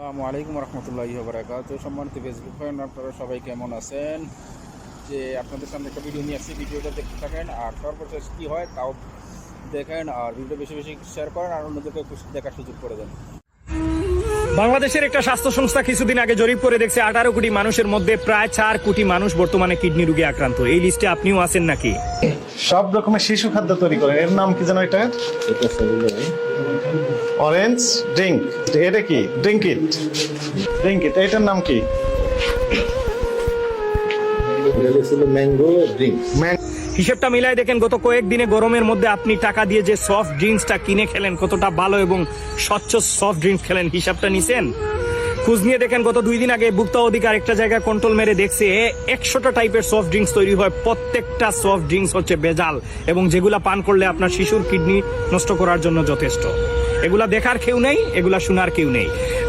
আসসালামু আলাইকুম রহমতুল্লাহি ওয়া বারাকাতুহু। সম্মানিত ফেসবুক ফ্রেন্ড, আপনারা সবাই কেমন আছেন? যে আপনাদের সামনে একটা ভিডিও নিয়ে আসছি, ভিডিওটা দেখতে থাকেন আর সর্বশেষ কী হয় তাও দেখেন, আর ভিডিও বেশি বেশি শেয়ার করেন আর অন্যদেরকে দেখার সুযোগ করে দেন। বাংলাদেশের একটা স্বাস্থ্য সংস্থা কিছুদিন আগে জরিপ করে দেখছে 18 কোটি মানুষের মধ্যে প্রায় 4 কোটি মানুষ বর্তমানে কিডনি রোগে আক্রান্ত। এই লিস্টে আপনিও আছেন নাকি? সব রকমের শিশু খাদ্য তৈরি করেন, এর নাম কি জানো? এটা অরেঞ্জ ড্রিঙ্ক। এটা কি? Drink it. এটার নাম কি? Mango drink. হিসেবটা মিলাই দেখেন, গত কয়েকদিনে গরমের মধ্যে আপনি টাকা দিয়ে যে সফট ড্রিঙ্কসটা কিনে খেলেন, কতটা ভালো এবং স্বচ্ছ সফট ড্রিঙ্কস খেলেন, হিসাবটা নিছেন? খোঁজ নিয়ে দেখেন, গত 2 দিন আগে ভোক্তা অধিকার একটা জায়গায় কন্ট্রোল মেরে দেখছে 100টা টাইপের সফট ড্রিঙ্কস তৈরি হয়। প্রত্যেকটা সফট ড্রিঙ্কস হচ্ছে ভেজাল এবং যেগুলা পান করলে আপনার শিশুর কিডনি নষ্ট করার জন্য যথেষ্ট। এগুলা দেখার কেউ নেই, এগুলা শোনার কেউ নেই।